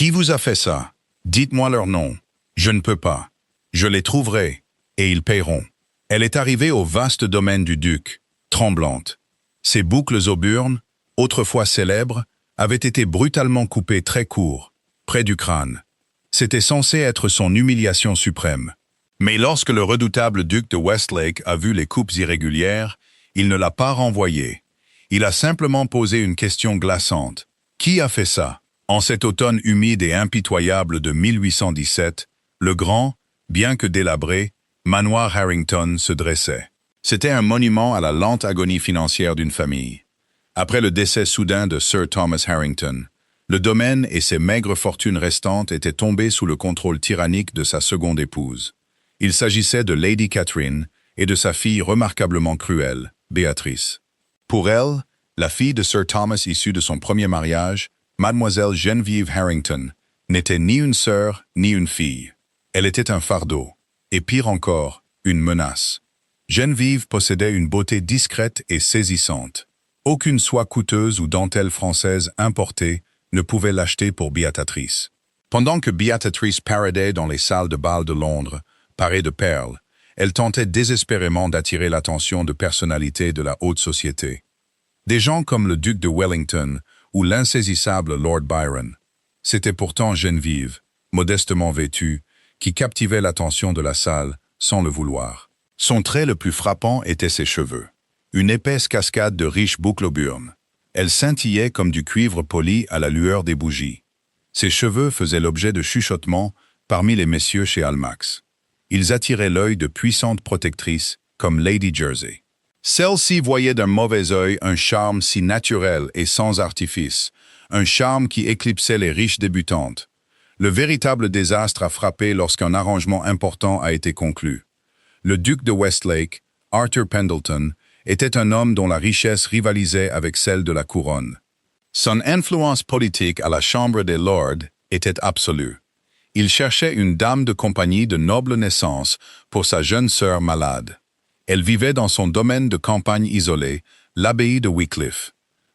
Qui vous a fait ça? Dites-moi leur nom. Je ne peux pas. Je les trouverai, et ils paieront. Elle est arrivée au vaste domaine du duc, tremblante. Ses boucles auburnes, autrefois célèbres, avaient été brutalement coupées très court, près du crâne. C'était censé être son humiliation suprême. Mais lorsque le redoutable duc de Westlake a vu les coupes irrégulières, il ne l'a pas renvoyée. Il a simplement posé une question glaçante. Qui a fait ça? En cet automne humide et impitoyable de 1817, le grand, bien que délabré, manoir Harrington se dressait. C'était un monument à la lente agonie financière d'une famille. Après le décès soudain de Sir Thomas Harrington, le domaine et ses maigres fortunes restantes étaient tombés sous le contrôle tyrannique de sa seconde épouse. Il s'agissait de Lady Catherine et de sa fille remarquablement cruelle, Béatrice. Pour elle, la fille de Sir Thomas issue de son premier mariage, Mademoiselle Geneviève Harrington, n'était ni une sœur ni une fille. Elle était un fardeau, et pire encore, une menace. Geneviève possédait une beauté discrète et saisissante. Aucune soie coûteuse ou dentelle française importée ne pouvait l'acheter pour Béatrice. Pendant que Béatrice paradait dans les salles de bal de Londres, parée de perles, elle tentait désespérément d'attirer l'attention de personnalités de la haute société. Des gens comme le duc de Wellington ou l'insaisissable Lord Byron. C'était pourtant Geneviève, modestement vêtue, qui captivait l'attention de la salle sans le vouloir. Son trait le plus frappant était ses cheveux. Une épaisse cascade de riches boucles auburnes. Elle scintillait comme du cuivre poli à la lueur des bougies. Ses cheveux faisaient l'objet de chuchotements parmi les messieurs chez Almax. Ils attiraient l'œil de puissantes protectrices comme Lady Jersey. Celle-ci voyait d'un mauvais œil un charme si naturel et sans artifice, un charme qui éclipsait les riches débutantes. Le véritable désastre a frappé lorsqu'un arrangement important a été conclu. Le duc de Westlake, Arthur Pendleton, était un homme dont la richesse rivalisait avec celle de la couronne. Son influence politique à la Chambre des Lords était absolue. Il cherchait une dame de compagnie de noble naissance pour sa jeune sœur malade. Elle vivait dans son domaine de campagne isolé, l'abbaye de Wycliffe.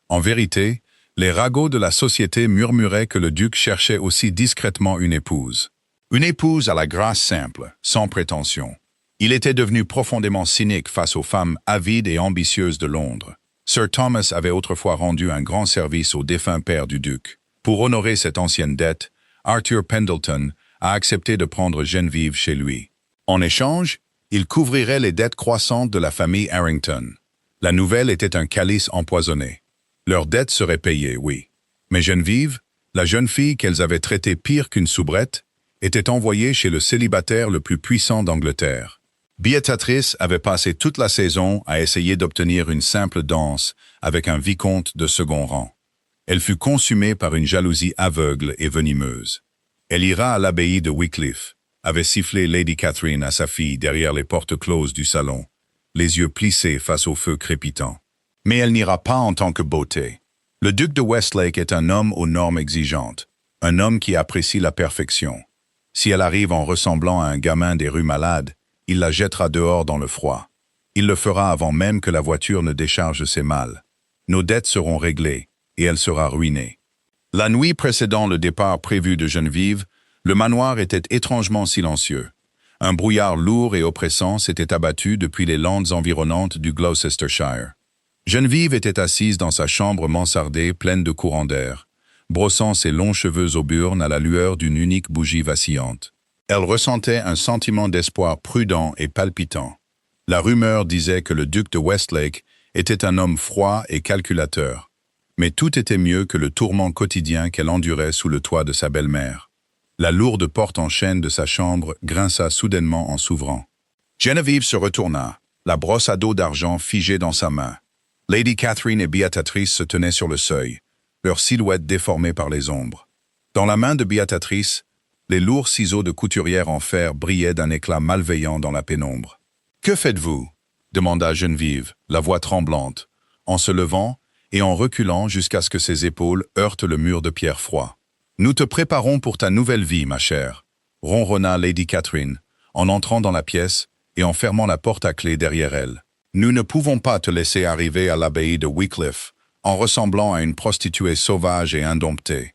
En vérité, les ragots de la société murmuraient que le duc cherchait aussi discrètement une épouse. Une épouse à la grâce simple, sans prétention. Il était devenu profondément cynique face aux femmes avides et ambitieuses de Londres. Sir Thomas avait autrefois rendu un grand service au défunt père du duc. Pour honorer cette ancienne dette, Arthur Pendleton a accepté de prendre Geneviève chez lui. En échange, il couvrirait les dettes croissantes de la famille Harrington. La nouvelle était un calice empoisonné. Leurs dettes seraient payées, oui. Mais Geneviève, la jeune fille qu'elles avaient traitée pire qu'une soubrette, était envoyée chez le célibataire le plus puissant d'Angleterre. Béatrice avait passé toute la saison à essayer d'obtenir une simple danse avec un vicomte de second rang. Elle fut consumée par une jalousie aveugle et venimeuse. Elle ira à l'abbaye de Wycliffe, avait sifflé Lady Catherine à sa fille derrière les portes closes du salon, les yeux plissés face au feu crépitant. Mais elle n'ira pas en tant que beauté. Le duc de Westlake est un homme aux normes exigeantes, un homme qui apprécie la perfection. Si elle arrive en ressemblant à un gamin des rues malades, il la jettera dehors dans le froid. Il le fera avant même que la voiture ne décharge ses malles. Nos dettes seront réglées, et elle sera ruinée. La nuit précédant le départ prévu de Geneviève, le manoir était étrangement silencieux. Un brouillard lourd et oppressant s'était abattu depuis les landes environnantes du Gloucestershire. Geneviève était assise dans sa chambre mansardée pleine de courants d'air, brossant ses longs cheveux auburnes à la lueur d'une unique bougie vacillante. Elle ressentait un sentiment d'espoir prudent et palpitant. La rumeur disait que le duc de Westlake était un homme froid et calculateur. Mais tout était mieux que le tourment quotidien qu'elle endurait sous le toit de sa belle-mère. La lourde porte en chêne de sa chambre grinça soudainement en s'ouvrant. Geneviève se retourna, la brosse à dos d'argent figée dans sa main. Lady Catherine et Béatrice se tenaient sur le seuil, leurs silhouettes déformées par les ombres. Dans la main de Béatrice, les lourds ciseaux de couturière en fer brillaient d'un éclat malveillant dans la pénombre. « Que faites-vous » demanda Geneviève, la voix tremblante, en se levant et en reculant jusqu'à ce que ses épaules heurtent le mur de pierre froid. « Nous te préparons pour ta nouvelle vie, ma chère, » ronronna Lady Catherine, en entrant dans la pièce et en fermant la porte à clé derrière elle. « Nous ne pouvons pas te laisser arriver à l'abbaye de Wycliffe en ressemblant à une prostituée sauvage et indomptée.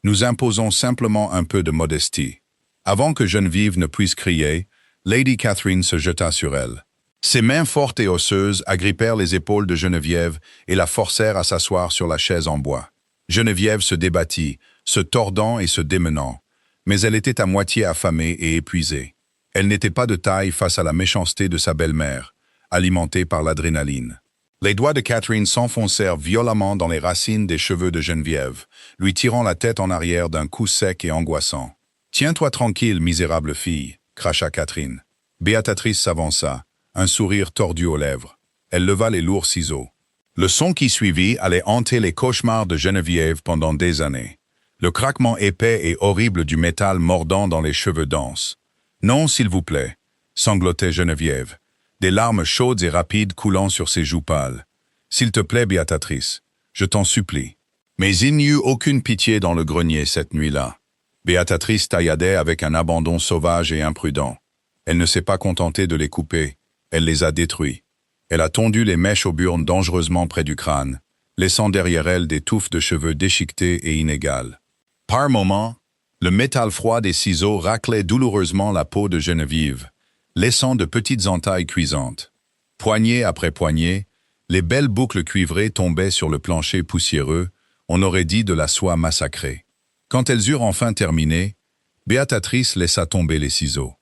Nous imposons simplement un peu de modestie. » Avant que Geneviève ne puisse crier, Lady Catherine se jeta sur elle. Ses mains fortes et osseuses agrippèrent les épaules de Geneviève et la forcèrent à s'asseoir sur la chaise en bois. Geneviève se débattit, se tordant et se démenant, mais elle était à moitié affamée et épuisée. Elle n'était pas de taille face à la méchanceté de sa belle-mère, alimentée par l'adrénaline. Les doigts de Catherine s'enfoncèrent violemment dans les racines des cheveux de Geneviève, lui tirant la tête en arrière d'un coup sec et angoissant. « Tiens-toi tranquille, misérable fille !» cracha Catherine. Béatrice s'avança, un sourire tordu aux lèvres. Elle leva les lourds ciseaux. Le son qui suivit allait hanter les cauchemars de Geneviève pendant des années. Le craquement épais et horrible du métal mordant dans les cheveux denses. « Non, s'il vous plaît !» sanglotait Geneviève, des larmes chaudes et rapides coulant sur ses joues pâles. « S'il te plaît, Béatrice, je t'en supplie. » Mais il n'y eut aucune pitié dans le grenier cette nuit-là. Béatrice tailladait avec un abandon sauvage et imprudent. Elle ne s'est pas contentée de les couper, elle les a détruits. Elle a tondu les mèches aux burnes dangereusement près du crâne, laissant derrière elle des touffes de cheveux déchiquetés et inégales. Par moments, le métal froid des ciseaux raclait douloureusement la peau de Geneviève, laissant de petites entailles cuisantes. Poignée après poignée, les belles boucles cuivrées tombaient sur le plancher poussiéreux, on aurait dit de la soie massacrée. Quand elles eurent enfin terminé, Béatrice laissa tomber les ciseaux.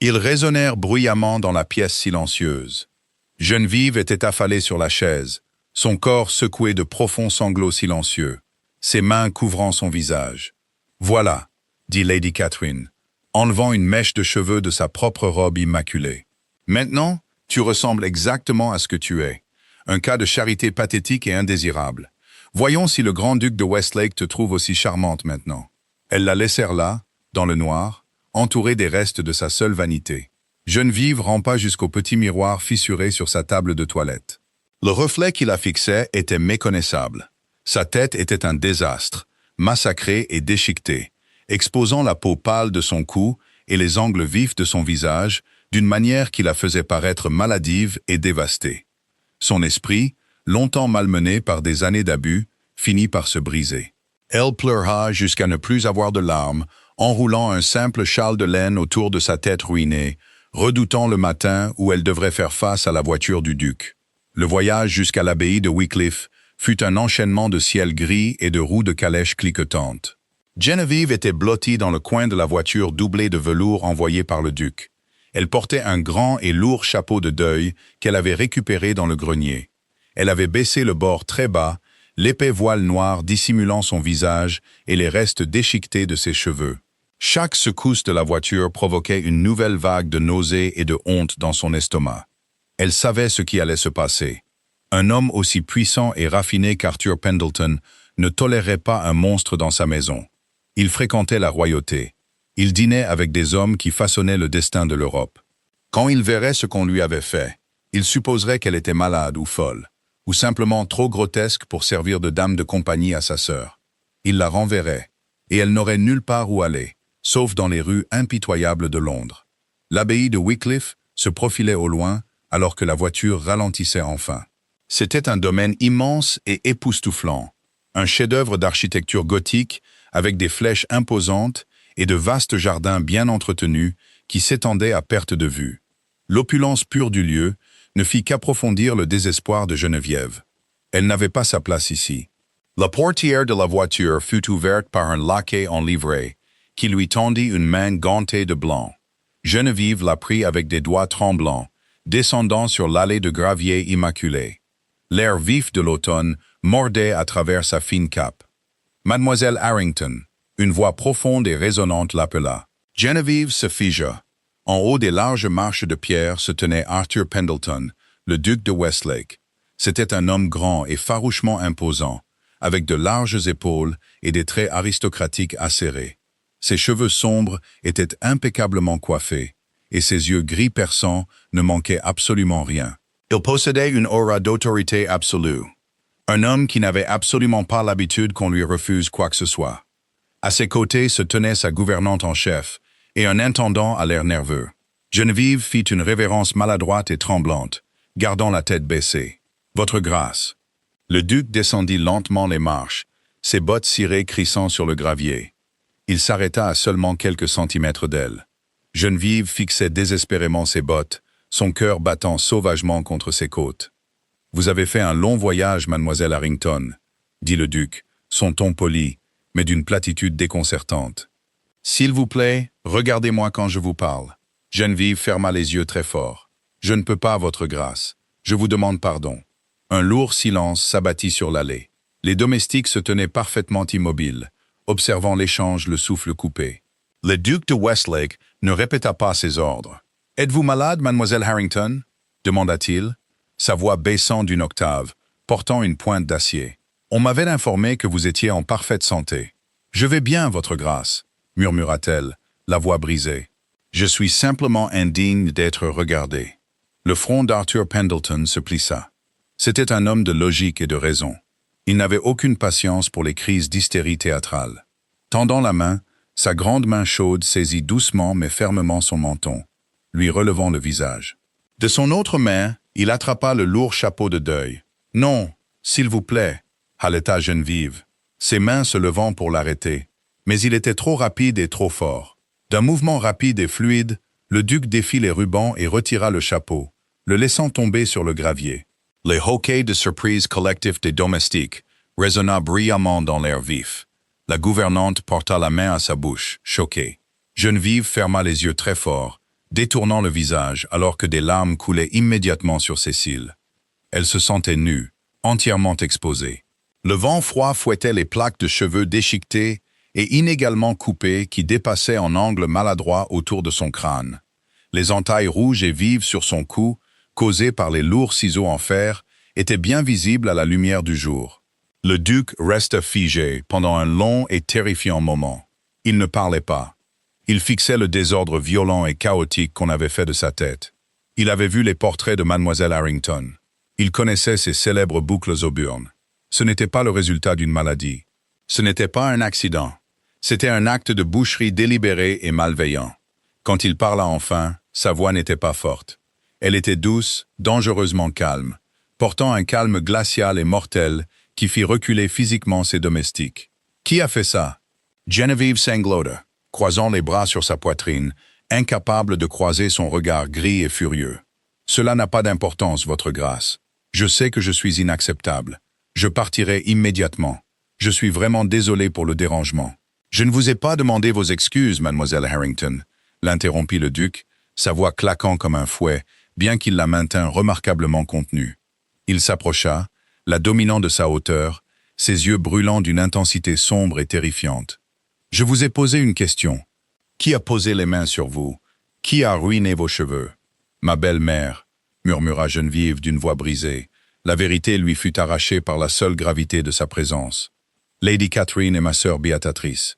Ils résonnèrent bruyamment dans la pièce silencieuse. Geneviève était affalée sur la chaise, son corps secoué de profonds sanglots silencieux, ses mains couvrant son visage. « Voilà, » dit Lady Catherine, enlevant une mèche de cheveux de sa propre robe immaculée. « Maintenant, tu ressembles exactement à ce que tu es. Un cas de charité pathétique et indésirable. Voyons si le grand-duc de Westlake te trouve aussi charmante maintenant. » Elles la laissèrent là, dans le noir, entourée des restes de sa seule vanité. Geneviève rampa jusqu'au petit miroir fissuré sur sa table de toilette. Le reflet qui la fixait était méconnaissable. Sa tête était un désastre, massacrée et déchiquetée, exposant la peau pâle de son cou et les angles vifs de son visage d'une manière qui la faisait paraître maladive et dévastée. Son esprit, longtemps malmené par des années d'abus, finit par se briser. Elle pleura jusqu'à ne plus avoir de larmes, enroulant un simple châle de laine autour de sa tête ruinée, redoutant le matin où elle devrait faire face à la voiture du duc. Le voyage jusqu'à l'abbaye de Wycliffe fut un enchaînement de ciel gris et de roues de calèche cliquetantes. Geneviève était blottie dans le coin de la voiture doublée de velours envoyé par le duc. Elle portait un grand et lourd chapeau de deuil qu'elle avait récupéré dans le grenier. Elle avait baissé le bord très bas, l'épais voile noir dissimulant son visage et les restes déchiquetés de ses cheveux. Chaque secousse de la voiture provoquait une nouvelle vague de nausées et de honte dans son estomac. Elle savait ce qui allait se passer. Un homme aussi puissant et raffiné qu'Arthur Pendleton ne tolérait pas un monstre dans sa maison. Il fréquentait la royauté. Il dînait avec des hommes qui façonnaient le destin de l'Europe. Quand il verrait ce qu'on lui avait fait, il supposerait qu'elle était malade ou folle, ou simplement trop grotesque pour servir de dame de compagnie à sa sœur. Il la renverrait, et elle n'aurait nulle part où aller, sauf dans les rues impitoyables de Londres. L'abbaye de Wycliffe se profilait au loin, alors que la voiture ralentissait enfin. C'était un domaine immense et époustouflant, un chef-d'œuvre d'architecture gothique avec des flèches imposantes et de vastes jardins bien entretenus qui s'étendaient à perte de vue. L'opulence pure du lieu ne fit qu'approfondir le désespoir de Geneviève. Elle n'avait pas sa place ici. La portière de la voiture fut ouverte par un laquais en livrée, qui lui tendit une main gantée de blanc. Geneviève la prit avec des doigts tremblants, descendant sur l'allée de gravier immaculé. L'air vif de l'automne mordait à travers sa fine cape. Mademoiselle Harrington, une voix profonde et résonnante l'appela. Geneviève se figea. En haut des larges marches de pierre se tenait Arthur Pendleton, le duc de Westlake. C'était un homme grand et farouchement imposant, avec de larges épaules et des traits aristocratiques acérés. Ses cheveux sombres étaient impeccablement coiffés, et ses yeux gris perçants ne manquaient absolument rien. Il possédait une aura d'autorité absolue. Un homme qui n'avait absolument pas l'habitude qu'on lui refuse quoi que ce soit. À ses côtés se tenait sa gouvernante en chef, et un intendant à l'air nerveux. Geneviève fit une révérence maladroite et tremblante, gardant la tête baissée. « Votre grâce. » Le duc descendit lentement les marches, ses bottes cirées crissant sur le gravier. Il s'arrêta à seulement quelques centimètres d'elle. Geneviève fixait désespérément ses bottes, son cœur battant sauvagement contre ses côtes. « Vous avez fait un long voyage, mademoiselle Harrington, » dit le duc, son ton poli, mais d'une platitude déconcertante. « S'il vous plaît, regardez-moi quand je vous parle. » Geneviève ferma les yeux très fort. « Je ne peux pas, votre grâce. Je vous demande pardon. » Un lourd silence s'abattit sur l'allée. Les domestiques se tenaient parfaitement immobiles, observant l'échange le souffle coupé. Le duc de Westlake ne répéta pas ses ordres. « Êtes-vous malade, mademoiselle Harrington ?» demanda-t-il, sa voix baissant d'une octave, portant une pointe d'acier. « On m'avait informé que vous étiez en parfaite santé. »« Je vais bien, votre grâce, » murmura-t-elle, la voix brisée. « Je suis simplement indigne d'être regardé. » Le front d'Arthur Pendleton se plissa. C'était un homme de logique et de raison. Il n'avait aucune patience pour les crises d'hystérie théâtrale. Tendant la main, sa grande main chaude saisit doucement mais fermement son menton, lui relevant le visage. De son autre main, il attrapa le lourd chapeau de deuil. « Non, s'il vous plaît » haleta Geneviève, ses mains se levant pour l'arrêter. Mais il était trop rapide et trop fort. D'un mouvement rapide et fluide, le duc défit les rubans et retira le chapeau, le laissant tomber sur le gravier. Les hoquets de surprise collectifs des domestiques résonna brillamment dans l'air vif. La gouvernante porta la main à sa bouche, choquée. Geneviève ferma les yeux très fort, détournant le visage alors que des larmes coulaient immédiatement sur ses cils. Elle se sentait nue, entièrement exposée. Le vent froid fouettait les plaques de cheveux déchiquetées et inégalement coupées qui dépassaient en angle maladroit autour de son crâne. Les entailles rouges et vives sur son cou, causées par les lourds ciseaux en fer, étaient bien visibles à la lumière du jour. Le duc resta figé pendant un long et terrifiant moment. Il ne parlait pas. Il fixait le désordre violent et chaotique qu'on avait fait de sa tête. Il avait vu les portraits de mademoiselle Harrington. Il connaissait ses célèbres boucles auburnes. Ce n'était pas le résultat d'une maladie. Ce n'était pas un accident. C'était un acte de boucherie délibéré et malveillant. Quand il parla enfin, sa voix n'était pas forte. Elle était douce, dangereusement calme, portant un calme glacial et mortel qui fit reculer physiquement ses domestiques. Qui a fait ça? Geneviève sanglota, croisant les bras sur sa poitrine, incapable de croiser son regard gris et furieux. Cela n'a pas d'importance, votre grâce. Je sais que je suis inacceptable. Je partirai immédiatement. Je suis vraiment désolé pour le dérangement. Je ne vous ai pas demandé vos excuses, mademoiselle Harrington, l'interrompit le duc, sa voix claquant comme un fouet, bien qu'il la maintint remarquablement contenue. Il s'approcha, la dominant de sa hauteur, ses yeux brûlant d'une intensité sombre et terrifiante. « Je vous ai posé une question. Qui a posé les mains sur vous? Qui a ruiné vos cheveux? » « Ma belle-mère, » murmura Geneviève d'une voix brisée. La vérité lui fut arrachée par la seule gravité de sa présence. « Lady Catherine et ma sœur Béatrice.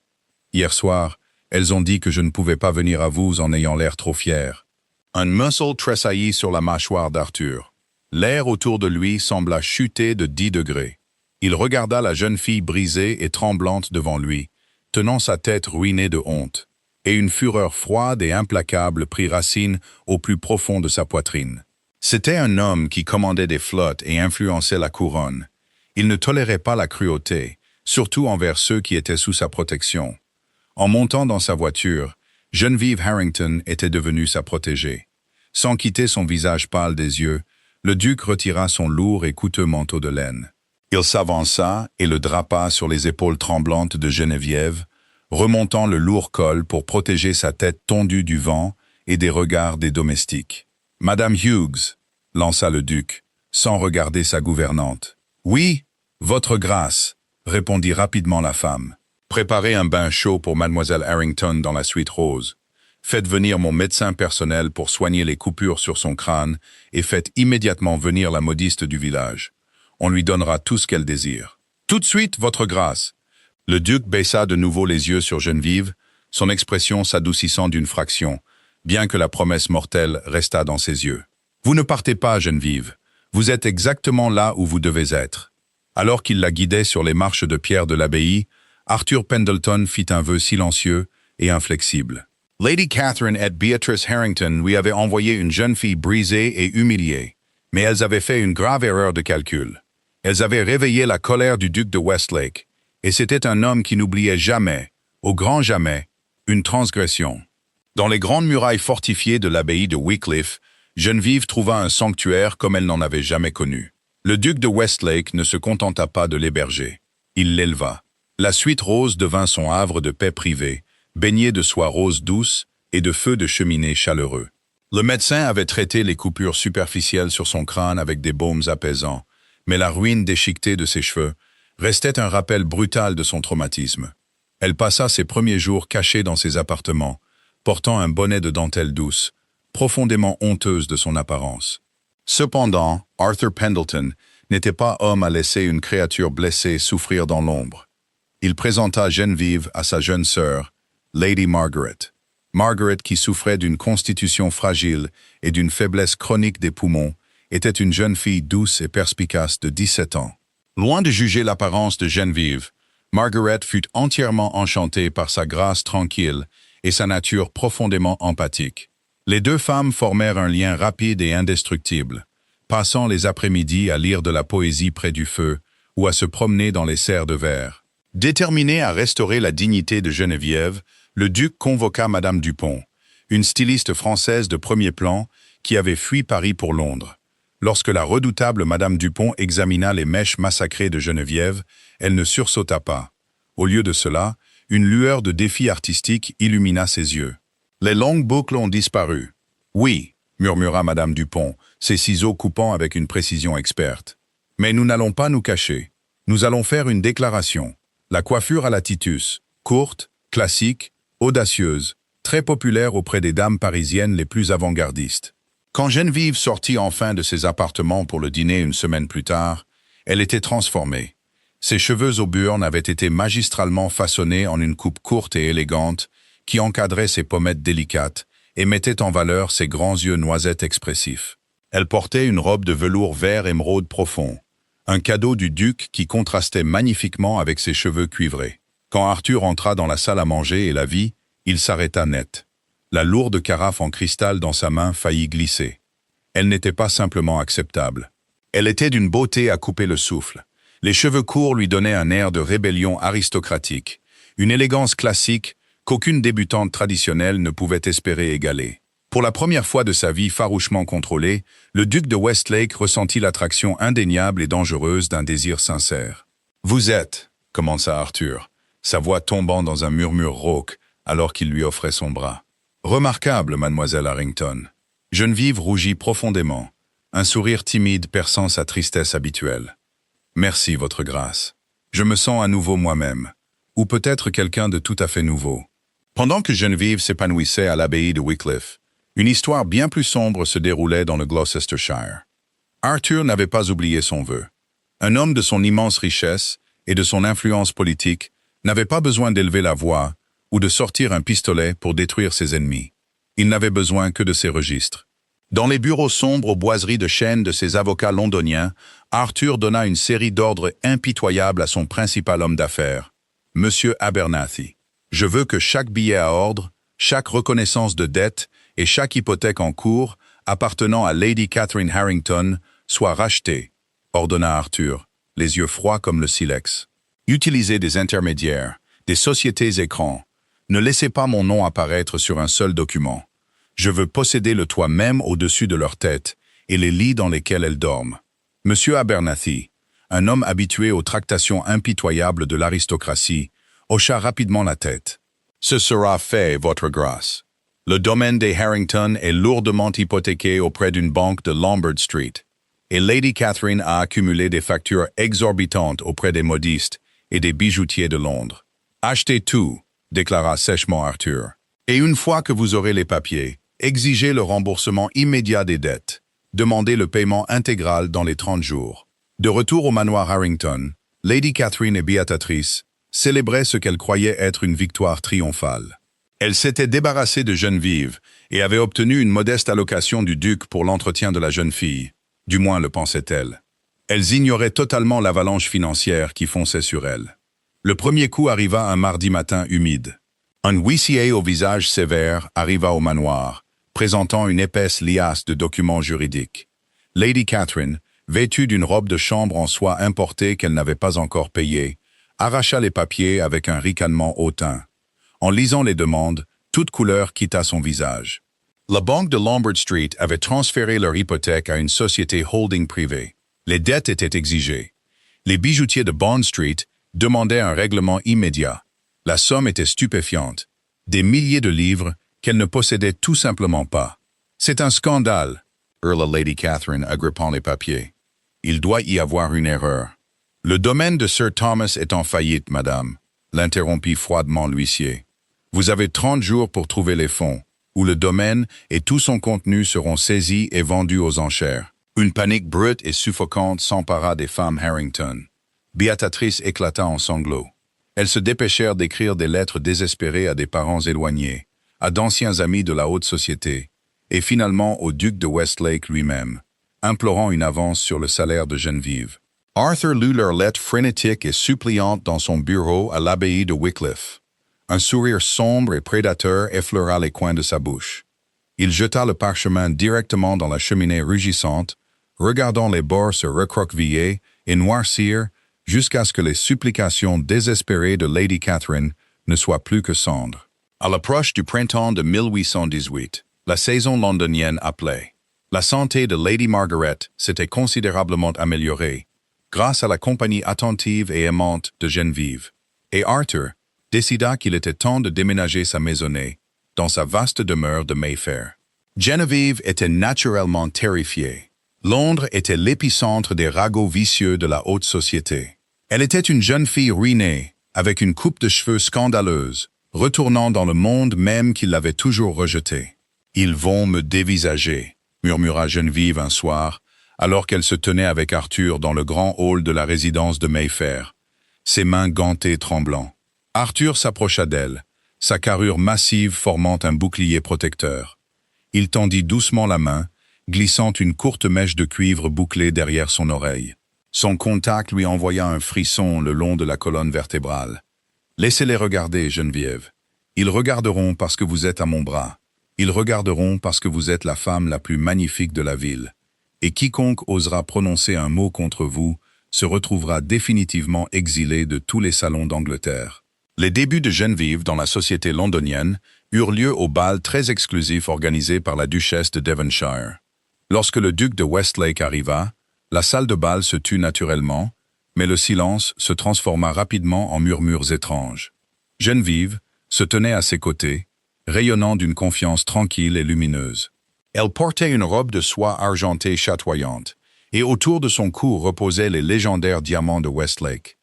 Hier soir, elles ont dit que je ne pouvais pas venir à vous en ayant l'air trop fier. » Un muscle tressaillit sur la mâchoire d'Arthur. L'air autour de lui sembla chuter de 10 degrés. Il regarda la jeune fille brisée et tremblante devant lui, tenant sa tête ruinée de honte, et une fureur froide et implacable prit racine au plus profond de sa poitrine. C'était un homme qui commandait des flottes et influençait la couronne. Il ne tolérait pas la cruauté, surtout envers ceux qui étaient sous sa protection. En montant dans sa voiture, Geneviève Harrington était devenue sa protégée. Sans quitter son visage pâle des yeux, le duc retira son lourd et coûteux manteau de laine. Il s'avança et le drapa sur les épaules tremblantes de Geneviève, remontant le lourd col pour protéger sa tête tondue du vent et des regards des domestiques. « Madame Hughes » lança le duc, sans regarder sa gouvernante. « Oui, votre grâce » répondit rapidement la femme. « Préparez un bain chaud pour mademoiselle Harrington dans la suite rose. Faites venir mon médecin personnel pour soigner les coupures sur son crâne et faites immédiatement venir la modiste du village. On lui donnera tout ce qu'elle désire. Tout de suite, votre grâce » Le duc baissa de nouveau les yeux sur Geneviève, son expression s'adoucissant d'une fraction, bien que la promesse mortelle restât dans ses yeux. « Vous ne partez pas, Geneviève. Vous êtes exactement là où vous devez être. » Alors qu'il la guidait sur les marches de pierre de l'abbaye, Arthur Pendleton fit un vœu silencieux et inflexible. Lady Catherine et Beatrice Harrington lui avaient envoyé une jeune fille brisée et humiliée, mais elles avaient fait une grave erreur de calcul. Elles avaient réveillé la colère du duc de Westlake, et c'était un homme qui n'oubliait jamais, au grand jamais, une transgression. Dans les grandes murailles fortifiées de l'abbaye de Wycliffe, Geneviève trouva un sanctuaire comme elle n'en avait jamais connu. Le duc de Westlake ne se contenta pas de l'héberger. Il l'éleva. La suite rose devint son havre de paix privée, baigné de soie rose douce et de feux de cheminée chaleureux. Le médecin avait traité les coupures superficielles sur son crâne avec des baumes apaisants, mais la ruine déchiquetée de ses cheveux restait un rappel brutal de son traumatisme. Elle passa ses premiers jours cachée dans ses appartements, portant un bonnet de dentelle douce, profondément honteuse de son apparence. Cependant, Arthur Pendleton n'était pas homme à laisser une créature blessée souffrir dans l'ombre. Il présenta Geneviève à sa jeune sœur, Lady Margaret. Margaret, qui souffrait d'une constitution fragile et d'une faiblesse chronique des poumons, était une jeune fille douce et perspicace de 17 ans. Loin de juger l'apparence de Geneviève, Margaret fut entièrement enchantée par sa grâce tranquille et sa nature profondément empathique. Les deux femmes formèrent un lien rapide et indestructible, passant les après-midi à lire de la poésie près du feu ou à se promener dans les serres de verre. Déterminé à restaurer la dignité de Geneviève, le duc convoqua Madame Dupont, une styliste française de premier plan qui avait fui Paris pour Londres. Lorsque la redoutable Madame Dupont examina les mèches massacrées de Geneviève, elle ne sursauta pas. Au lieu de cela, une lueur de défi artistique illumina ses yeux. Les longues boucles ont disparu. Oui, murmura Madame Dupont, ses ciseaux coupant avec une précision experte. Mais nous n'allons pas nous cacher. Nous allons faire une déclaration. La coiffure à la Titus, courte, classique, audacieuse, très populaire auprès des dames parisiennes les plus avant-gardistes. Quand Geneviève sortit enfin de ses appartements pour le dîner une semaine plus tard, elle était transformée. Ses cheveux auburnes avaient été magistralement façonnés en une coupe courte et élégante qui encadrait ses pommettes délicates et mettait en valeur ses grands yeux noisettes expressifs. Elle portait une robe de velours vert émeraude profond, un cadeau du duc qui contrastait magnifiquement avec ses cheveux cuivrés. Quand Arthur entra dans la salle à manger et la vit, il s'arrêta net. La lourde carafe en cristal dans sa main faillit glisser. Elle n'était pas simplement acceptable. Elle était d'une beauté à couper le souffle. Les cheveux courts lui donnaient un air de rébellion aristocratique, une élégance classique qu'aucune débutante traditionnelle ne pouvait espérer égaler. Pour la première fois de sa vie farouchement contrôlée, le duc de Westlake ressentit l'attraction indéniable et dangereuse d'un désir sincère. « Vous êtes », commença Arthur, sa voix tombant dans un murmure rauque alors qu'il lui offrait son bras. « Remarquable, mademoiselle Harrington. » Geneviève rougit profondément, un sourire timide perçant sa tristesse habituelle. « Merci, votre grâce. Je me sens à nouveau moi-même, ou peut-être quelqu'un de tout à fait nouveau. » Pendant que Geneviève s'épanouissait à l'abbaye de Wycliffe, une histoire bien plus sombre se déroulait dans le Gloucestershire. Arthur n'avait pas oublié son vœu. Un homme de son immense richesse et de son influence politique n'avait pas besoin d'élever la voix ou de sortir un pistolet pour détruire ses ennemis. Il n'avait besoin que de ses registres. Dans les bureaux sombres aux boiseries de chêne de ses avocats londoniens, Arthur donna une série d'ordres impitoyables à son principal homme d'affaires, M. Abernathy. Je veux que chaque billet à ordre, chaque reconnaissance de dette et chaque hypothèque en cours appartenant à Lady Catherine Harrington soit racheté, ordonna Arthur, les yeux froids comme le silex. Utilisez des intermédiaires, des sociétés écrans. Ne laissez pas mon nom apparaître sur un seul document. Je veux posséder le toit même au-dessus de leur tête et les lits dans lesquels elles dorment. Monsieur Abernathy, un homme habitué aux tractations impitoyables de l'aristocratie, hocha rapidement la tête. Ce sera fait, votre grâce. Le domaine des Harrington est lourdement hypothéqué auprès d'une banque de Lombard Street, et Lady Catherine a accumulé des factures exorbitantes auprès des modistes et des bijoutiers de Londres. Achetez tout, déclara sèchement Arthur. Et une fois que vous aurez les papiers, exigez le remboursement immédiat des dettes. Demandez le paiement intégral dans les 30 jours. De retour au manoir Harrington, Lady Catherine et Béatrice célébraient ce qu'elle croyait être une victoire triomphale. Elle s'était débarrassée de Geneviève et avait obtenu une modeste allocation du duc pour l'entretien de la jeune fille. Du moins le pensait-elle. Elles ignoraient totalement l'avalanche financière qui fonçait sur elle. Le premier coup arriva un mardi matin humide. Un huissier au visage sévère arriva au manoir, présentant une épaisse liasse de documents juridiques. Lady Catherine, vêtue d'une robe de chambre en soie importée qu'elle n'avait pas encore payée, arracha les papiers avec un ricanement hautain. En lisant les demandes, toute couleur quitta son visage. La banque de Lombard Street avait transféré leur hypothèque à une société holding privée. Les dettes étaient exigées. Les bijoutiers de Bond Street demandaient un règlement immédiat. La somme était stupéfiante. Des milliers de livres qu'elle ne possédait tout simplement pas. « C'est un scandale !» hurla Lady Catherine, agrippant les papiers. « Il doit y avoir une erreur. »« Le domaine de Sir Thomas est en faillite, madame, » l'interrompit froidement l'huissier. « Vous avez 30 jours pour trouver les fonds, ou le domaine et tout son contenu seront saisis et vendus aux enchères. » Une panique brute et suffocante s'empara des femmes Harrington. Béatrice éclata en sanglots. Elles se dépêchèrent d'écrire des lettres désespérées à des parents éloignés, à d'anciens amis de la haute société, et finalement au duc de Westlake lui-même, implorant une avance sur le salaire de Geneviève. Arthur lut leurs lettres frénétiques et suppliantes dans son bureau à l'abbaye de Wycliffe. Un sourire sombre et prédateur effleura les coins de sa bouche. Il jeta le parchemin directement dans la cheminée rugissante, regardant les bords se recroqueviller et noircir jusqu'à ce que les supplications désespérées de Lady Catherine ne soient plus que cendres. À l'approche du printemps de 1818, la saison londonienne appelait. La santé de Lady Margaret s'était considérablement améliorée, grâce à la compagnie attentive et aimante de Geneviève, et Arthur décida qu'il était temps de déménager sa maisonnée dans sa vaste demeure de Mayfair. Geneviève était naturellement terrifiée. Londres était l'épicentre des ragots vicieux de la haute société. Elle était une jeune fille ruinée, avec une coupe de cheveux scandaleuse, retournant dans le monde même qui l'avait toujours rejetée. « Ils vont me dévisager », murmura Geneviève un soir, alors qu'elle se tenait avec Arthur dans le grand hall de la résidence de Mayfair, ses mains gantées tremblant. Arthur s'approcha d'elle, sa carrure massive formant un bouclier protecteur. Il tendit doucement la main, glissant une courte mèche de cuivre bouclée derrière son oreille. Son contact lui envoya un frisson le long de la colonne vertébrale. « Laissez-les regarder, Geneviève. Ils regarderont parce que vous êtes à mon bras. Ils regarderont parce que vous êtes la femme la plus magnifique de la ville. Et quiconque osera prononcer un mot contre vous se retrouvera définitivement exilé de tous les salons d'Angleterre. » Les débuts de Geneviève dans la société londonienne eurent lieu au bal très exclusif organisé par la duchesse de Devonshire. Lorsque le duc de Westlake arriva, la salle de bal se tut naturellement, mais le silence se transforma rapidement en murmures étranges. Geneviève se tenait à ses côtés, rayonnant d'une confiance tranquille et lumineuse. Elle portait une robe de soie argentée chatoyante, et autour de son cou reposaient les légendaires diamants de Westlake.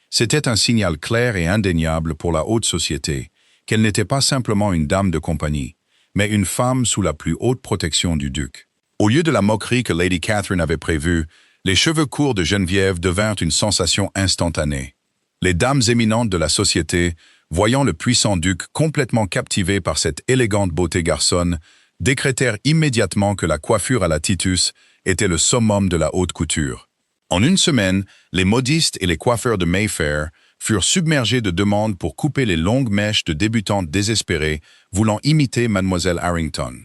C'était un signal clair et indéniable pour la haute société qu'elle n'était pas simplement une dame de compagnie, mais une femme sous la plus haute protection du duc. Au lieu de la moquerie que Lady Catherine avait prévue, les cheveux courts de Geneviève devinrent une sensation instantanée. Les dames éminentes de la société, voyant le puissant duc complètement captivé par cette élégante beauté garçonne, décrétèrent immédiatement que la coiffure à la Titus était le summum de la haute couture. En une semaine, les modistes et les coiffeurs de Mayfair furent submergés de demandes pour couper les longues mèches de débutantes désespérées voulant imiter Mademoiselle Harrington.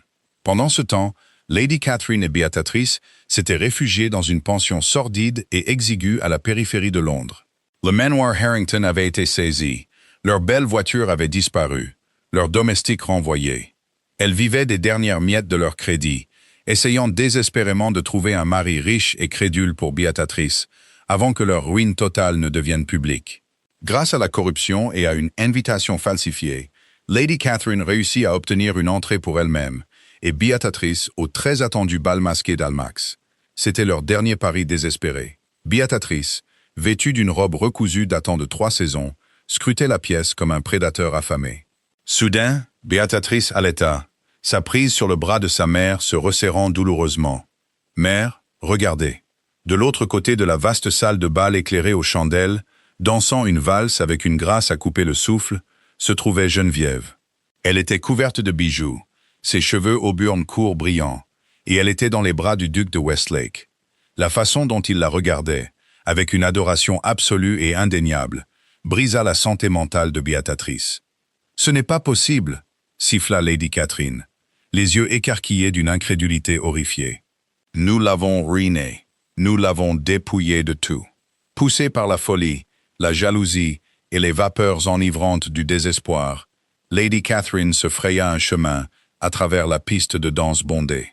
Pendant ce temps, Lady Catherine et Béatrice s'étaient réfugiées dans une pension sordide et exiguë à la périphérie de Londres. Le manoir Harrington avait été saisi, leurs belles voitures avaient disparu, leurs domestiques renvoyés. Elles vivaient des dernières miettes de leur crédit, essayant désespérément de trouver un mari riche et crédule pour Béatrice, avant que leur ruine totale ne devienne publique. Grâce à la corruption et à une invitation falsifiée, Lady Catherine réussit à obtenir une entrée pour elle-même, et Béatrice au très attendu bal masqué d'Almax. C'était leur dernier pari désespéré. Béatrice, vêtue d'une robe recousue datant de 3 saisons, scrutait la pièce comme un prédateur affamé. Soudain, Béatrice allaita, sa prise sur le bras de sa mère se resserrant douloureusement. « Mère, regardez. » De l'autre côté de la vaste salle de bal éclairée aux chandelles, dansant une valse avec une grâce à couper le souffle, se trouvait Geneviève. Elle était couverte de bijoux, ses cheveux auburnes courts brillants, et elle était dans les bras du duc de Westlake. La façon dont il la regardait, avec une adoration absolue et indéniable, brisa la santé mentale de Béatrice. « Ce n'est pas possible !» siffla Lady Catherine, les yeux écarquillés d'une incrédulité horrifiée. « Nous l'avons ruinée, nous l'avons dépouillée de tout. » Poussée par la folie, la jalousie et les vapeurs enivrantes du désespoir, Lady Catherine se fraya un chemin à travers la piste de danse bondée.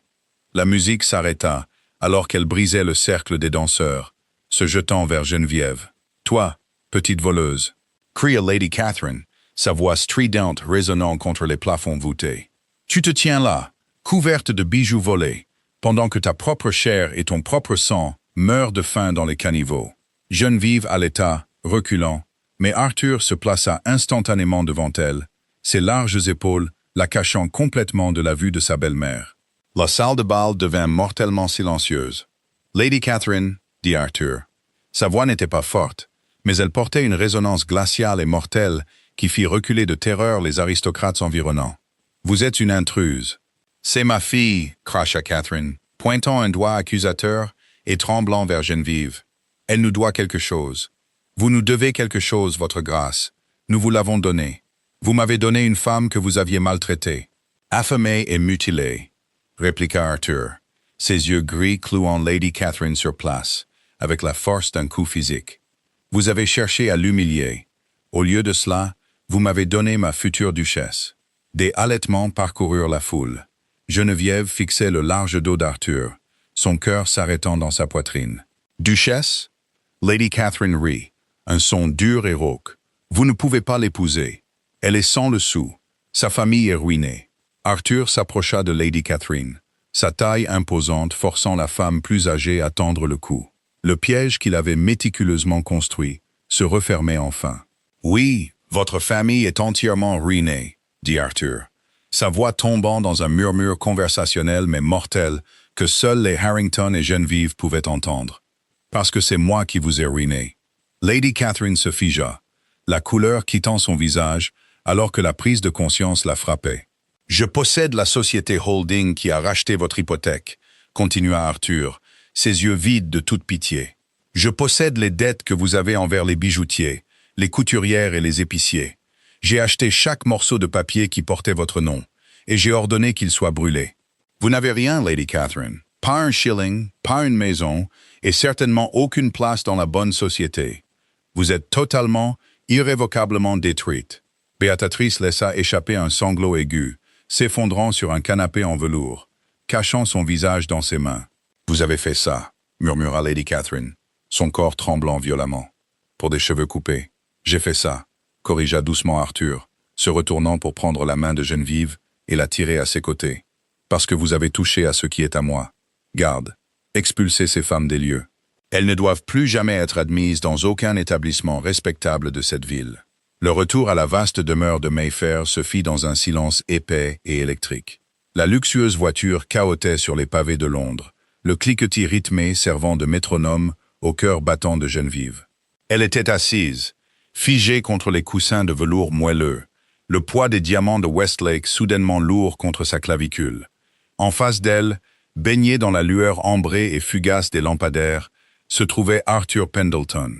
La musique s'arrêta alors qu'elle brisait le cercle des danseurs, se jetant vers Geneviève. « Toi, petite voleuse !» cria Lady Catherine, sa voix stridente résonnant contre les plafonds voûtés. « Tu te tiens là, couverte de bijoux volés, pendant que ta propre chair et ton propre sang meurent de faim dans les caniveaux. » Geneviève haleta, reculant, mais Arthur se plaça instantanément devant elle, ses larges épaules la cachant complètement de la vue de sa belle-mère. La salle de bal devint mortellement silencieuse. « Lady Catherine, » dit Arthur. Sa voix n'était pas forte, mais elle portait une résonance glaciale et mortelle qui fit reculer de terreur les aristocrates environnants. « Vous êtes une intruse. »« C'est ma fille, » cracha Catherine, pointant un doigt accusateur et tremblant vers Geneviève. « Elle nous doit quelque chose. Vous nous devez quelque chose, votre grâce. Nous vous l'avons donné. Vous m'avez donné une femme que vous aviez maltraitée. Affamée et mutilée, » répliqua Arthur, ses yeux gris clouant Lady Catherine sur place, avec la force d'un coup physique. « Vous avez cherché à l'humilier. Au lieu de cela, vous m'avez donné ma future duchesse. » Des halètements parcoururent la foule. Geneviève fixait le large dos d'Arthur, son cœur s'arrêtant dans sa poitrine. « Duchesse ?» Lady Catherine rit, un son dur et rauque. « Vous ne pouvez pas l'épouser. Elle est sans le sou. Sa famille est ruinée. » Arthur s'approcha de Lady Catherine, sa taille imposante forçant la femme plus âgée à tendre le cou. Le piège qu'il avait méticuleusement construit se refermait enfin. « Oui, votre famille est entièrement ruinée, » dit Arthur, sa voix tombant dans un murmure conversationnel mais mortel que seuls les Harrington et Geneviève pouvaient entendre. « Parce que c'est moi qui vous ai ruiné. » Lady Catherine se figea, la couleur quittant son visage alors que la prise de conscience la frappait. « Je possède la société holding qui a racheté votre hypothèque, » continua Arthur, ses yeux vides de toute pitié. « Je possède les dettes que vous avez envers les bijoutiers, les couturières et les épiciers. J'ai acheté chaque morceau de papier qui portait votre nom, et j'ai ordonné qu'il soit brûlé. Vous n'avez rien, Lady Catherine, pas un shilling, pas une maison, et certainement aucune place dans la bonne société. Vous êtes totalement, irrévocablement détruite. » Béatrice laissa échapper un sanglot aigu, s'effondrant sur un canapé en velours, cachant son visage dans ses mains. « Vous avez fait ça, » murmura Lady Catherine, son corps tremblant violemment. « Pour des cheveux coupés. J'ai fait ça, » corrigea doucement Arthur, se retournant pour prendre la main de Geneviève et la tirer à ses côtés. « Parce que vous avez touché à ce qui est à moi. Garde, expulsez ces femmes des lieux. Elles ne doivent plus jamais être admises dans aucun établissement respectable de cette ville. » Le retour à la vaste demeure de Mayfair se fit dans un silence épais et électrique. La luxueuse voiture cahotait sur les pavés de Londres, le cliquetis rythmé servant de métronome au cœur battant de Geneviève. Elle était assise, figée contre les coussins de velours moelleux, le poids des diamants de Westlake soudainement lourd contre sa clavicule. En face d'elle, baigné dans la lueur ambrée et fugace des lampadaires, se trouvait Arthur Pendleton.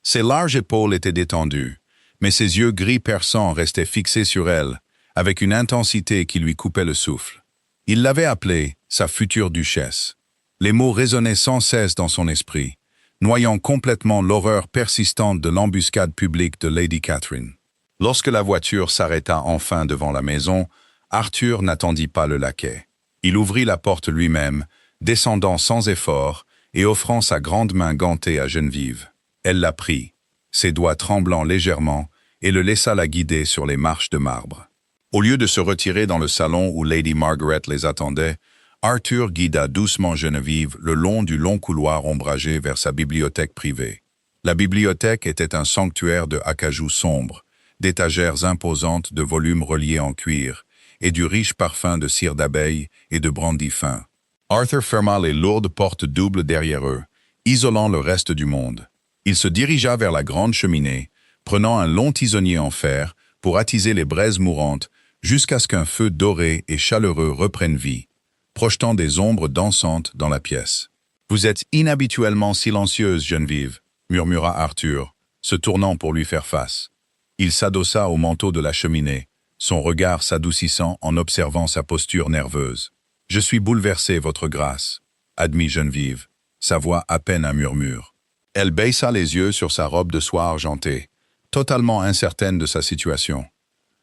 Ses larges épaules étaient détendues, mais ses yeux gris perçants restaient fixés sur elle, avec une intensité qui lui coupait le souffle. Il l'avait appelée sa future duchesse. Les mots résonnaient sans cesse dans son esprit, noyant complètement l'horreur persistante de l'embuscade publique de Lady Catherine. Lorsque la voiture s'arrêta enfin devant la maison, Arthur n'attendit pas le laquais. Il ouvrit la porte lui-même, descendant sans effort et offrant sa grande main gantée à Geneviève. Elle la prit, ses doigts tremblant légèrement, et le laissa la guider sur les marches de marbre. Au lieu de se retirer dans le salon où Lady Margaret les attendait, Arthur guida doucement Geneviève le long du long couloir ombragé vers sa bibliothèque privée. La bibliothèque était un sanctuaire de acajou sombre, d'étagères imposantes de volumes reliés en cuir, et du riche parfum de cire d'abeille et de brandy fin. Arthur ferma les lourdes portes doubles derrière eux, isolant le reste du monde. Il se dirigea vers la grande cheminée, prenant un long tisonnier en fer pour attiser les braises mourantes jusqu'à ce qu'un feu doré et chaleureux reprenne vie, projetant des ombres dansantes dans la pièce. « Vous êtes inhabituellement silencieuse, Geneviève, » murmura Arthur, se tournant pour lui faire face. Il s'adossa au manteau de la cheminée, son regard s'adoucissant en observant sa posture nerveuse. « Je suis bouleversé, votre grâce, » admit Geneviève, sa voix à peine un murmure. Elle baissa les yeux sur sa robe de soie argentée, totalement incertaine de sa situation.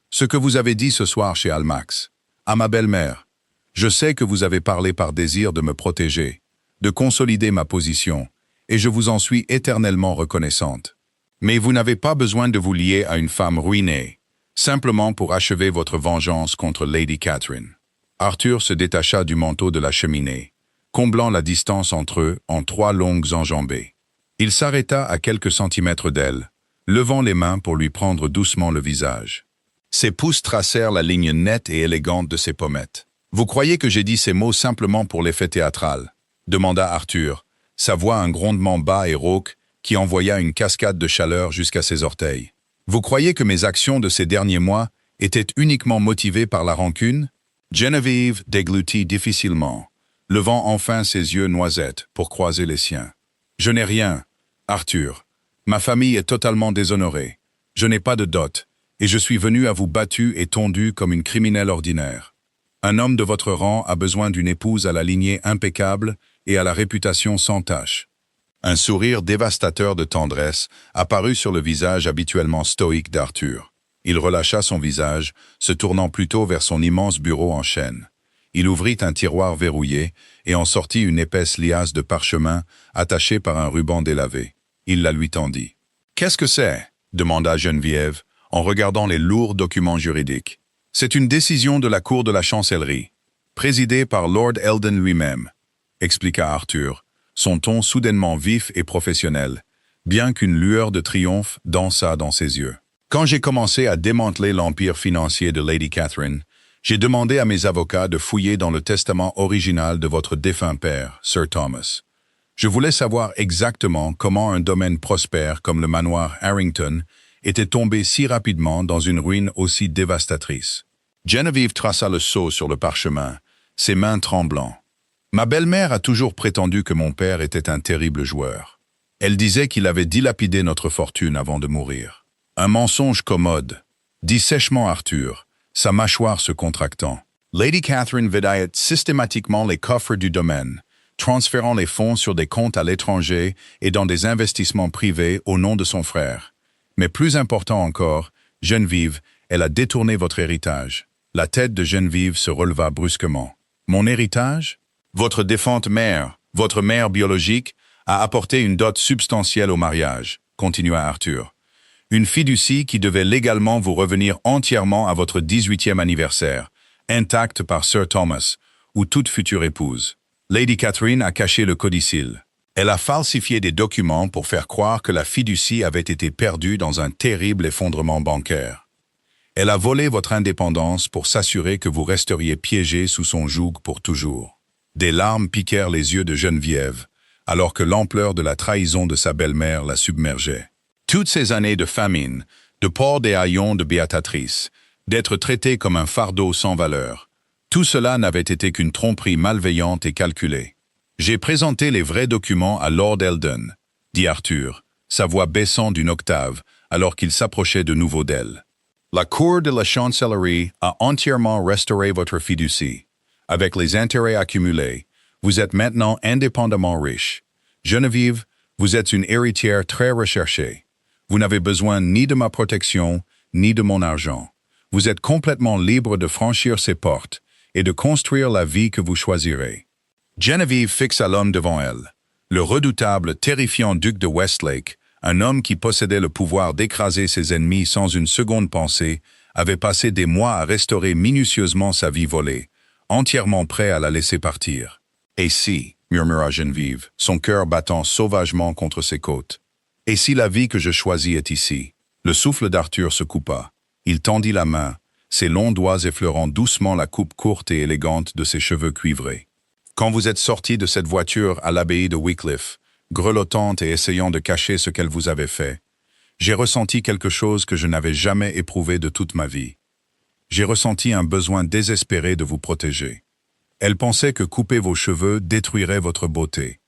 Ce que vous avez dit ce soir chez Almax, à ma belle-mère, je sais que vous avez parlé par désir de me protéger, de consolider ma position, et je vous en suis éternellement reconnaissante. Mais vous n'avez pas besoin de vous lier à une femme ruinée, simplement pour achever votre vengeance contre Lady Catherine. Arthur se détacha du manteau de la cheminée, comblant la distance entre eux en 3 longues enjambées. Il s'arrêta à quelques centimètres d'elle, levant les mains pour lui prendre doucement le visage. Ses pouces tracèrent la ligne nette et élégante de ses pommettes. « Vous croyez que j'ai dit ces mots simplement pour l'effet théâtral ?» demanda Arthur, sa voix un grondement bas et rauque qui envoya une cascade de chaleur jusqu'à ses orteils. « Vous croyez que mes actions de ces derniers mois étaient uniquement motivées par la rancune ?» Geneviève déglutit difficilement, levant enfin ses yeux noisettes pour croiser les siens. « Je n'ai rien, Arthur. Ma famille est totalement déshonorée. Je n'ai pas de dot, et je suis venu à vous battu et tondu comme une criminelle ordinaire. Un homme de votre rang a besoin d'une épouse à la lignée impeccable et à la réputation sans tache. » Un sourire dévastateur de tendresse apparut sur le visage habituellement stoïque d'Arthur. Il relâcha son visage, se tournant plutôt vers son immense bureau en chêne. Il ouvrit un tiroir verrouillé et en sortit une épaisse liasse de parchemin attachée par un ruban délavé. Il la lui tendit. « Qu'est-ce que c'est ?» demanda Geneviève, en regardant les lourds documents juridiques. « C'est une décision de la Cour de la Chancellerie, présidée par Lord Eldon lui-même, » expliqua Arthur, son ton soudainement vif et professionnel, bien qu'une lueur de triomphe dansa dans ses yeux. « Quand j'ai commencé à démanteler l'empire financier de Lady Catherine, j'ai demandé à mes avocats de fouiller dans le testament original de votre défunt père, Sir Thomas. Je voulais savoir exactement comment un domaine prospère comme le manoir Harrington était tombé si rapidement dans une ruine aussi dévastatrice. » Geneviève traça le sceau sur le parchemin, ses mains tremblant. « Ma belle-mère a toujours prétendu que mon père était un terrible joueur. Elle disait qu'il avait dilapidé notre fortune avant de mourir. Un mensonge commode, » dit sèchement Arthur, sa mâchoire se contractant. Lady Catherine vidait systématiquement les coffres du domaine, transférant les fonds sur des comptes à l'étranger et dans des investissements privés au nom de son frère. Mais plus important encore, Geneviève, elle a détourné votre héritage. La tête de Geneviève se releva brusquement. « Mon héritage ? Votre défunte mère, votre mère biologique, a apporté une dot substantielle au mariage, » continua Arthur. « Une fiducie qui devait légalement vous revenir entièrement à votre 18e anniversaire, intacte par Sir Thomas, ou toute future épouse. Lady Catherine a caché le codicille. Elle a falsifié des documents pour faire croire que la fiducie avait été perdue dans un terrible effondrement bancaire. Elle a volé votre indépendance pour s'assurer que vous resteriez piégé sous son joug pour toujours. » Des larmes piquèrent les yeux de Geneviève, alors que l'ampleur de la trahison de sa belle-mère la submergeait. Toutes ces années de famine, de port des haillons de béatatrice, d'être traité comme un fardeau sans valeur, tout cela n'avait été qu'une tromperie malveillante et calculée. « J'ai présenté les vrais documents à Lord Eldon, » dit Arthur, sa voix baissant d'une octave alors qu'il s'approchait de nouveau d'elle. « La Cour de la Chancellerie a entièrement restauré votre fiducie. Avec les intérêts accumulés, vous êtes maintenant indépendamment riche. Geneviève, vous êtes une héritière très recherchée. Vous n'avez besoin ni de ma protection, ni de mon argent. Vous êtes complètement libre de franchir ces portes et de construire la vie que vous choisirez. » Geneviève fixa l'homme devant elle. Le redoutable, terrifiant duc de Westlake, un homme qui possédait le pouvoir d'écraser ses ennemis sans une seconde pensée, avait passé des mois à restaurer minutieusement sa vie volée, entièrement prêt à la laisser partir. « Et si, » murmura Geneviève, son cœur battant sauvagement contre ses côtes, « et si la vie que je choisis est ici ?» Le souffle d'Arthur se coupa. Il tendit la main, ses longs doigts effleurant doucement la coupe courte et élégante de ses cheveux cuivrés. « Quand vous êtes sorti de cette voiture à l'abbaye de Wycliffe, grelottante et essayant de cacher ce qu'elle vous avait fait, j'ai ressenti quelque chose que je n'avais jamais éprouvé de toute ma vie. J'ai ressenti un besoin désespéré de vous protéger. Elle pensait que couper vos cheveux détruirait votre beauté.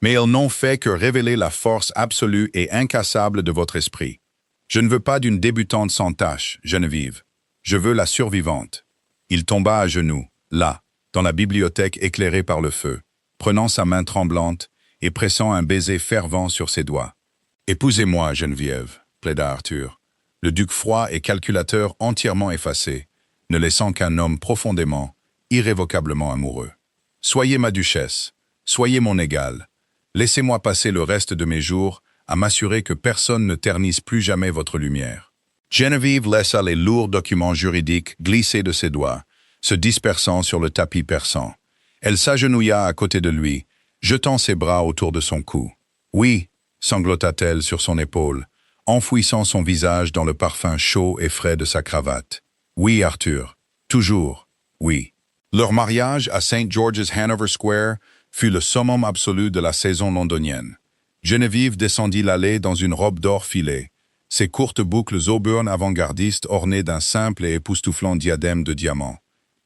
Mais elles n'ont fait que révéler la force absolue et incassable de votre esprit. Je ne veux pas d'une débutante sans tache, Geneviève. Je veux la survivante. » Il tomba à genoux, là, dans la bibliothèque éclairée par le feu, prenant sa main tremblante et pressant un baiser fervent sur ses doigts. « Épousez-moi, Geneviève », plaida Arthur, le duc froid et calculateur entièrement effacé, ne laissant qu'un homme profondément, irrévocablement amoureux. « Soyez ma duchesse, soyez mon égale. Laissez-moi passer le reste de mes jours à m'assurer que personne ne ternisse plus jamais votre lumière. » Geneviève laissa les lourds documents juridiques glisser de ses doigts, se dispersant sur le tapis perçant. Elle s'agenouilla à côté de lui, jetant ses bras autour de son cou. « Oui » sanglota-t-elle sur son épaule, enfouissant son visage dans le parfum chaud et frais de sa cravate. « Oui, Arthur, toujours, oui. » Leur mariage à St. George's Hanover Square fut le summum absolu de la saison londonienne. Geneviève descendit l'allée dans une robe d'or filée, ses courtes boucles auburn avant-gardistes ornées d'un simple et époustouflant diadème de diamants.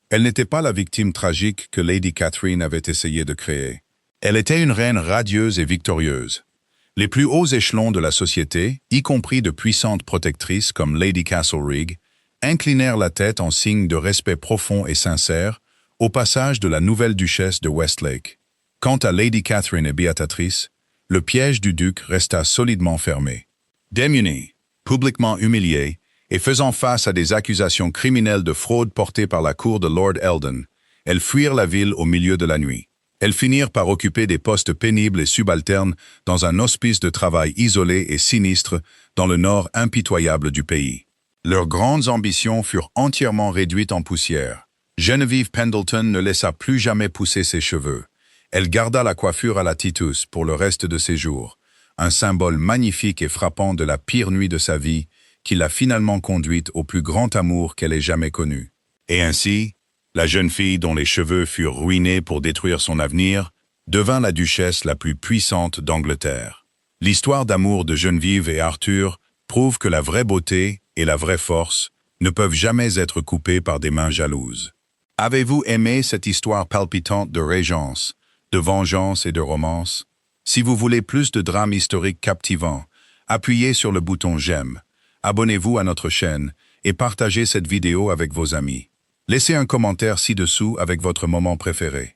Elle n'était pas la victime tragique que Lady Catherine avait essayé de créer. Elle était une reine radieuse et victorieuse. Les plus hauts échelons de la société, y compris de puissantes protectrices comme Lady Castlereagh, inclinèrent la tête en signe de respect profond et sincère au passage de la nouvelle duchesse de Westlake. Quant à Lady Catherine et Béatrice, le piège du duc resta solidement fermé. Démunie, publiquement humiliée, et faisant face à des accusations criminelles de fraude portées par la cour de Lord Eldon, elles fuirent la ville au milieu de la nuit. Elles finirent par occuper des postes pénibles et subalternes dans un hospice de travail isolé et sinistre dans le nord impitoyable du pays. Leurs grandes ambitions furent entièrement réduites en poussière. Geneviève Pendleton ne laissa plus jamais pousser ses cheveux. Elle garda la coiffure à la Titus pour le reste de ses jours, un symbole magnifique et frappant de la pire nuit de sa vie, qui l'a finalement conduite au plus grand amour qu'elle ait jamais connu. Et ainsi, la jeune fille dont les cheveux furent ruinés pour détruire son avenir, devint la duchesse la plus puissante d'Angleterre. L'histoire d'amour de Geneviève et Arthur prouve que la vraie beauté et la vraie force ne peuvent jamais être coupées par des mains jalouses. Avez-vous aimé cette histoire palpitante de régence, de vengeance et de romance? Si vous voulez plus de drames historiques captivants, appuyez sur le bouton j'aime, abonnez-vous à notre chaîne et partagez cette vidéo avec vos amis. Laissez un commentaire ci-dessous avec votre moment préféré.